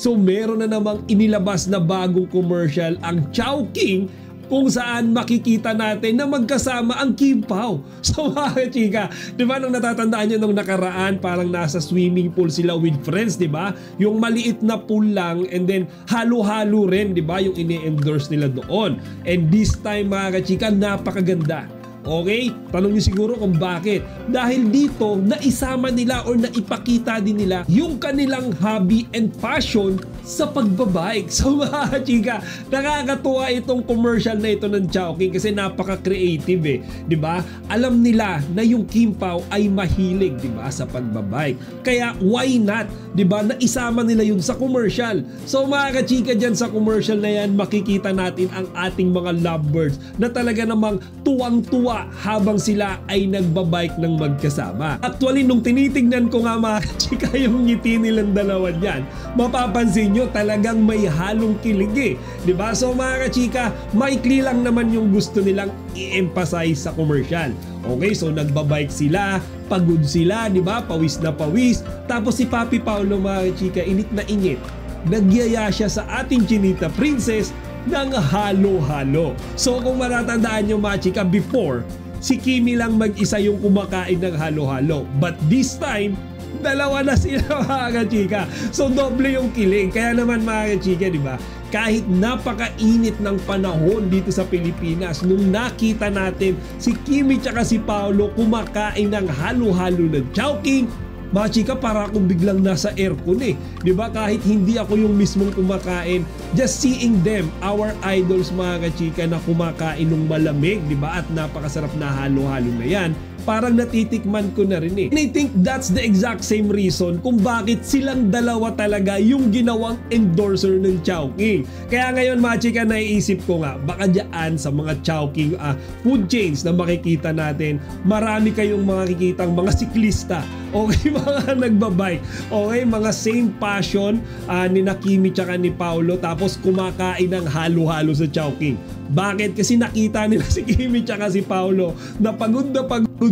So meron na namang inilabas na bagong commercial ang Chowking, kung saan makikita natin na magkasama ang Kim Pao. So mga chika, di ba nung natatandaan nyo nung nakaraan, parang nasa swimming pool sila with friends, di ba? Yung maliit na pool lang and then halo-halo rin, di ba? Yung ini-endorse nila doon. And this time mga chika, napakaganda. Okay? Tanong niyo siguro kung bakit. Dahil dito, naisama nila or naipakita din nila yung kanilang hobby and passion sa pagbabike. So mga chika, nakakatuwa itong commercial na ito ng Chowking kasi napaka-creative eh. Diba? Alam nila na yung Kim Pao ay mahilig, diba, sa pagbabike. Kaya why not? Diba? Naisama nila yun sa commercial. So mga chika, dyan sa commercial na yan, makikita natin ang ating mga lovebirds na talaga namang tuwang-tuwa habang sila ay nagbabike ng magkasama. Actually, nung tinitignan ko nga mga chika yung ngiti nilang dalawa dyan, mapapansin nyo talagang may halong kilig eh. Diba? So mga chika, maikli lang naman yung gusto nilang i-emphasize sa commercial. Okay, so nagbabike sila, pagod sila, diba? Pawis na pawis. Tapos si Papi Paolo mga chika, init na init. Nagyaya siya sa ating Chinita Princess ng halo-halo. So kung matatandaan nyo mga chika, before, si Kimi lang mag-isa yung kumakain ng halo-halo. But this time, dalawa na sila mga chika. So doble yung kilig. Kaya naman mga chika, di ba? Kahit napakainit ng panahon dito sa Pilipinas, nung nakita natin si Kimi tsaka si Paolo kumakain ng halo-halo ng Chowking, mga chika, para akong biglang nasa aircon eh. Diba? Kahit hindi ako yung mismong kumakain, just seeing them, our idols mga chika, na kumakain ng malamig, diba? At napakasarap na halo-halo na yan, parang natitikman ko na rin eh. And I think that's the exact same reason kung bakit silang dalawa talaga yung ginawang endorser ng Chowking. Kaya ngayon mga chika, naiisip ko nga, baka dyan sa mga Chowking food chains na makikita natin, marami kayong makikitang mga siklista, okay, mga nagbabike, okay, mga same passion ni Kimi tsaka ni Paolo, tapos kumakain ng halo-halo sa Chowking. Bakit? Kasi nakita nila si Kimi tsaka si Paolo na pagod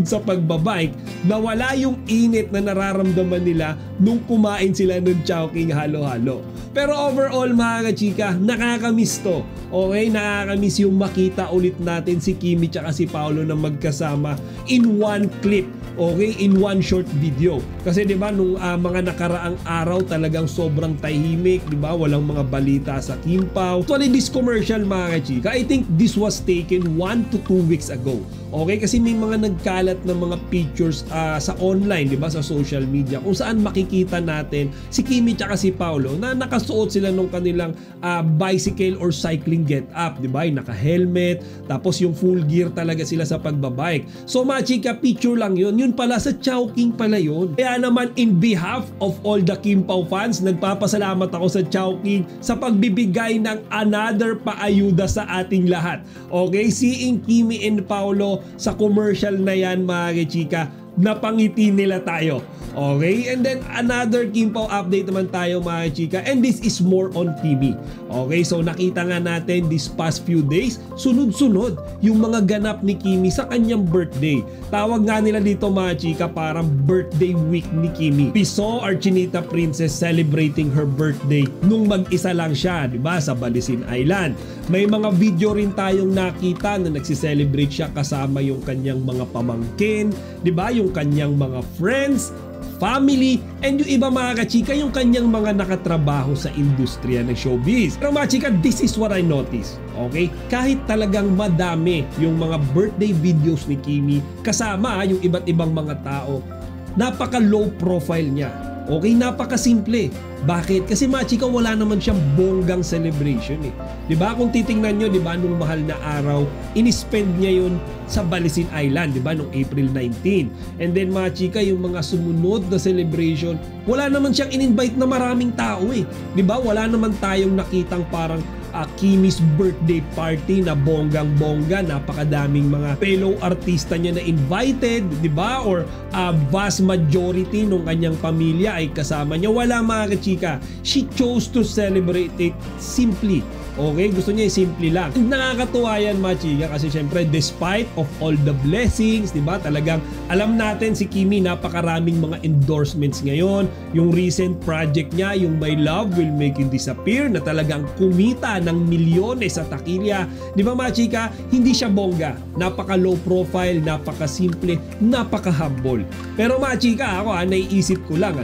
sa pagbabike, na wala yung init na nararamdaman nila nung kumain sila ng Chowking halo-halo. Pero overall mga chika, nakakamiss to. Okay, nakakamiss yung makita ulit natin si Kimi tsaka si Paolo na magkasama in one clip. Okay, in one short video. Kasi 'di ba nung mga nakaraang araw talagang sobrang tahimik, 'di ba? Walang mga balita sa Kim Pao. Actually, this commercial mga chika, I think this was taken 1 to 2 weeks ago. Okay, kasi may mga nagkalat na mga pictures sa online, 'di ba, sa social media, kung saan makikita natin si Kimi tsaka si Paolo na nakasuot sila ng kanilang bicycle or cycling get up, 'di ba? Naka-helmet, tapos yung full gear talaga sila sa pagbabike. So mga chika, picture lang 'yun. Yun pala sa Chowking pala yun. Kaya naman, in behalf of all the Kim Pao fans, nagpapasalamat ako sa Chowking sa pagbibigay ng another paayuda sa ating lahat. Okay, seeing Kimi and Paolo sa commercial na yan mga chika, napangiti nila tayo. Okay, and then another Kim Pao update naman tayo mga chika, and this is more on Kimi. Okay, so nakita nga natin this past few days, sunod-sunod yung mga ganap ni Kimi sa kanyang birthday. Tawag nga nila dito mga chika, parang birthday week ni Kimi. We saw our Chinita Princess celebrating her birthday nung mag-isa lang siya, di ba, sa Balisin Island. May mga video rin tayong nakita na nagsiselebrate siya kasama yung kanyang mga pamangkin, di ba, yung kanyang mga friends, family, and yung iba mga kachika, yung kanyang mga nakatrabaho sa industriya ng showbiz. Pero mga chika, this is what I noticed. Okay? Kahit talagang madami yung mga birthday videos ni Kimi, kasama yung iba't ibang mga tao, napaka low profile niya. Okay, napakasimple. Bakit? Kasi mga chika, wala naman siyang bonggang celebration eh. 'Di ba? Kung titingnan niyo, 'di ba, nung mahal na araw, inispend niya 'yun sa Balisin Island, 'di ba, nung April 19. And then mga chika, yung mga sumunod na celebration, wala naman siyang in-invite na maraming tao eh. 'Di ba? Wala naman tayong nakitang parang Kimi's birthday party na bonggang-bongga, napakadaming mga fellow artista niya na invited, di ba? Or vast majority ng kanyang pamilya ay kasama niya. Wala mga kachika. She chose to celebrate it simply Okay, gusto niya simple lang. Nakakatuwa yan mga chika kasi syempre despite of all the blessings, di ba? Talagang alam natin si Kimi napakaraming mga endorsements ngayon. Yung recent project niya, yung My Love Will Make You Disappear na talagang kumita ng milyones sa takilya. Di ba mga chika? Hindi siya bongga. Napaka low profile, napaka simple, napaka humble. Pero mga chika, ako naiisip ko lang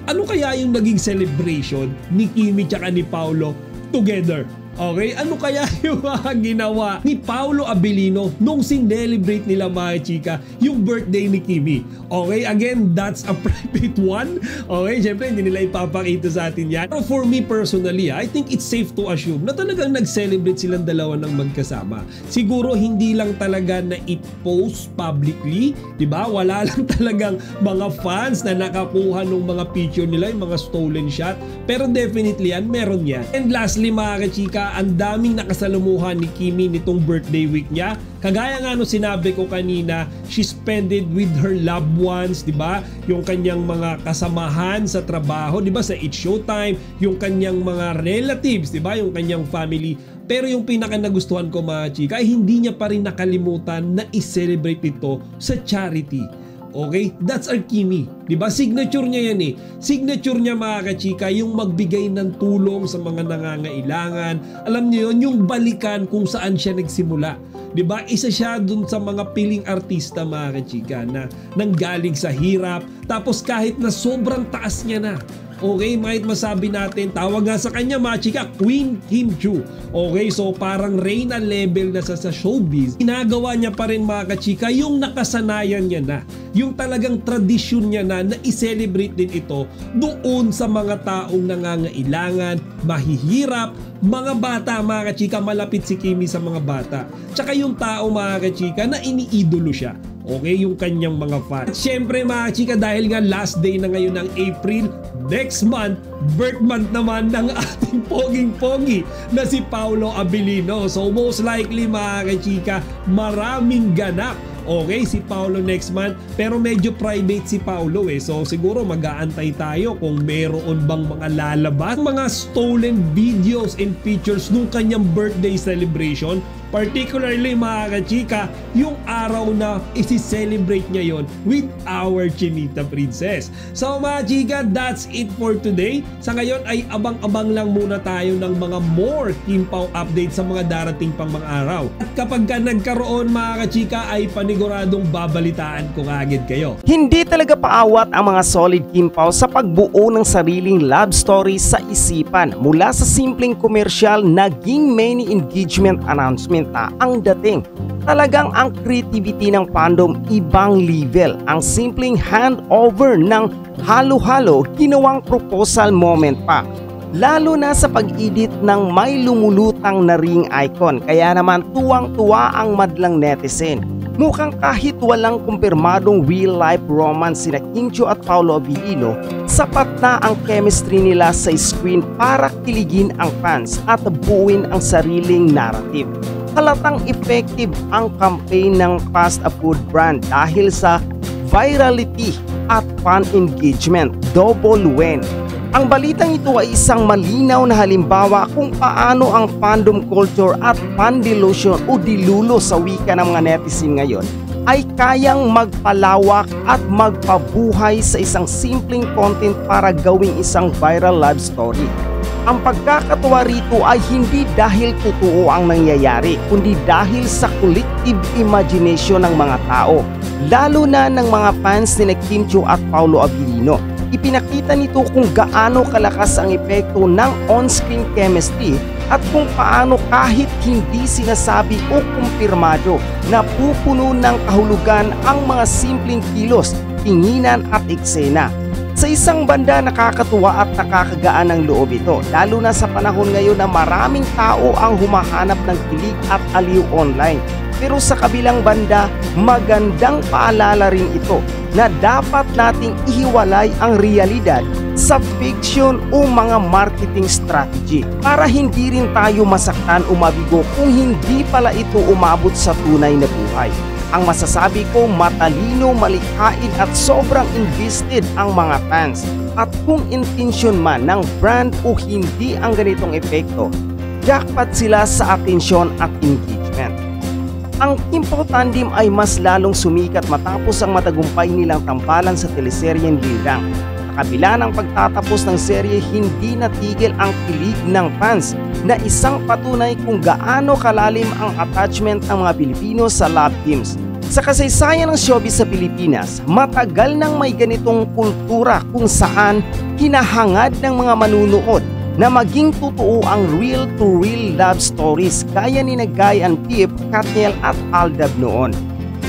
ano kaya yung naging celebration ni Kimi tsaka ni Paolo together? Okay, ano kaya yung mga ginawa ni Paolo Abilino nung sinelebrate nila mga chika yung birthday ni Kimi? Okay, again, that's a private one. Okay, syempre hindi nila ipapakita sa atin yan. Pero for me personally, I think it's safe to assume na talagang nag-celebrate silang dalawa ng magkasama. Siguro hindi lang talaga na i-post publicly, di ba? Wala lang talagang mga fans na nakakuha ng mga picture nila, yung mga stolen shot. Pero definitely yan, meron yan. And lastly mga chika, ang daming nakasalumuhan ni Kimi nitong birthday week niya. Kagaya nga no sinabi ko kanina, she spent it with her loved ones, di ba? Yung kanyang mga kasamahan sa trabaho, di ba? Sa It's Showtime, yung kanyang mga relatives, di ba? Yung kanyang family. Pero yung pinaka nagustuhan ko mga chika ay hindi niya pa rin nakalimutan na i-celebrate ito sa charity. Okay? That's our Kimi. Diba? Signature niya yan eh. Signature niya mga kachika, yung magbigay ng tulong sa mga nangangailangan. Alam niyo yun, yung balikan kung saan siya nagsimula. Diba? Isa siya dun sa mga piling artista mga kachika na nanggaling sa hirap. Tapos kahit na sobrang taas niya na, okay, might masabi natin, tawag nga sa kanya mga chika, Queen Kim Chiu. Okay, so parang reyna level na sa showbiz. Ginagawa niya pa rin mga kachika yung nakasanayan niya na. Yung talagang tradisyon niya na i-celebrate din ito doon sa mga taong nangangailangan, mahihirap, mga bata mga kachika, malapit si Kimi sa mga bata. Tsaka yung tao mga kachika na iniidolo siya. Okay, yung kanyang mga fans. At syempre mga chika, dahil nga last day na ngayon ng April, next month, birth month naman ng ating poging-pogi na si Paolo Abilino. So most likely mga chika, maraming ganap. Okay, si Paolo next month, pero medyo private si Paolo eh. So siguro mag-aantay tayo kung meron bang mga lalabas, mga stolen videos and pictures nung kanyang birthday celebration. Particularly mga kachika, yung araw na isi-celebrate niya yon with our Chinita Princess. So mga chika, that's it for today. Sa ngayon ay abang-abang lang muna tayo ng mga more Kim Pao update sa mga darating pang mga araw. At kapag ka nagkaroon mga kachika ay paniguradong babalitaan ko agad kayo. Hindi talaga paawat ang mga solid Kim Pao sa pagbuo ng sariling love story sa isipan. Mula sa simpleng komersyal, naging many engagement announcement ang dating. Talagang ang creativity ng fandom ibang level. Ang simpleng handover ng halo-halo ginawang proposal moment pa. Lalo na sa pag-edit ng may lumulutang na ring icon. Kaya naman tuwang-tuwa ang madlang netizen. Mukhang kahit walang kumpirmadong real-life romance sina Kim Chiu at Paolo Abilino, sapat na ang chemistry nila sa screen para kiligin ang fans at buuin ang sariling narrative. Halatang effective ang campaign ng fast food brand dahil sa virality at fan engagement. Double win. Ang balitang ito ay isang malinaw na halimbawa kung paano ang fandom culture at fan delusion o dilulo sa wika ng mga netizen ngayon ay kayang magpalawak at magpabuhay sa isang simpleng content para gawing isang viral love story. Ang pagkakatuwa rito ay hindi dahil totoo ang nangyayari, kundi dahil sa collective imagination ng mga tao, lalo na ng mga fans ni Kim Chiu at Paolo Abilino. Ipinakita nito kung gaano kalakas ang epekto ng on-screen chemistry at kung paano kahit hindi sinasabi o kumpirmado na pupuno ng kahulugan ang mga simpleng kilos, tinginan at eksena. Sa isang banda, nakakatuwa at nakakagaan ng loob ito, lalo na sa panahon ngayon na maraming tao ang humahanap ng kilig at aliw online. Pero sa kabilang banda, magandang paalala rin ito na dapat nating ihiwalay ang realidad sa fiction o mga marketing strategy para hindi rin tayo masaktan o mabigo kung hindi pala ito umabot sa tunay na buhay. Ang masasabi ko, matalino, malikhain at sobrang invested ang mga fans. At kung intention man ng brand o hindi ang ganitong epekto, jackpot sila sa atensyon at engagement. Ang Kim Pao tandem ay mas lalong sumikat matapos ang matagumpay nilang tampalan sa teleseryeng Linlang. Sa kabila ng pagtatapos ng serye, hindi natigil ang kilig ng fans na isang patunay kung gaano kalalim ang attachment ng mga Pilipino sa love teams. Sa kasaysayan ng showbiz sa Pilipinas, matagal nang may ganitong kultura kung saan hinahangad ng mga manunood na maging totoo ang real-to-real love stories gaya ni Guy and Pip, Katniel at Aldab noon.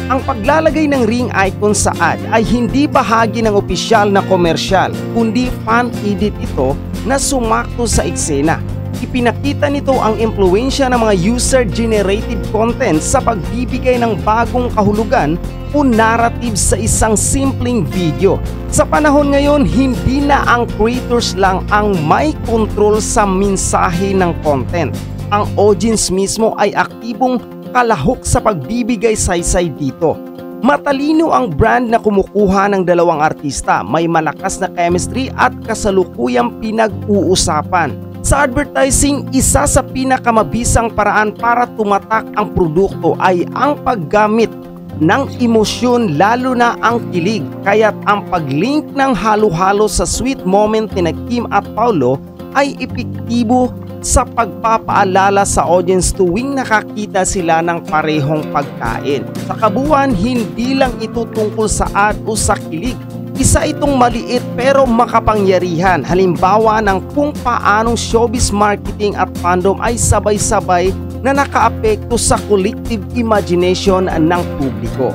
Ang paglalagay ng ring icon sa ad ay hindi bahagi ng opisyal na komersyal, kundi fan-edit ito na sumakto sa eksena. Ipinakita nito ang impluwensya ng mga user-generated content sa pagbibigay ng bagong kahulugan o narrative sa isang simpleng video. Sa panahon ngayon, hindi na ang creators lang ang may control sa mensahe ng content. Ang audience mismo ay aktibong kalahok sa pagbibigay saysay dito. Matalino ang brand na kumukuha ng dalawang artista, may malakas na chemistry at kasalukuyang pinag-uusapan. Sa advertising, isa sa pinakamabisang paraan para tumatak ang produkto ay ang paggamit ng emosyon, lalo na ang kilig. Kaya't ang paglink ng halo-halo sa sweet moment ni Kim at Paolo ay epektibo sa pagpapaalala sa audience tuwing nakakita sila ng parehong pagkain. Sa kabuuan, hindi lang ito tungkol sa ad o sa kilig. Isa itong maliit pero makapangyarihan, halimbawa ng kung paanong showbiz marketing at fandom ay sabay-sabay na nakaapekto sa collective imagination ng publiko.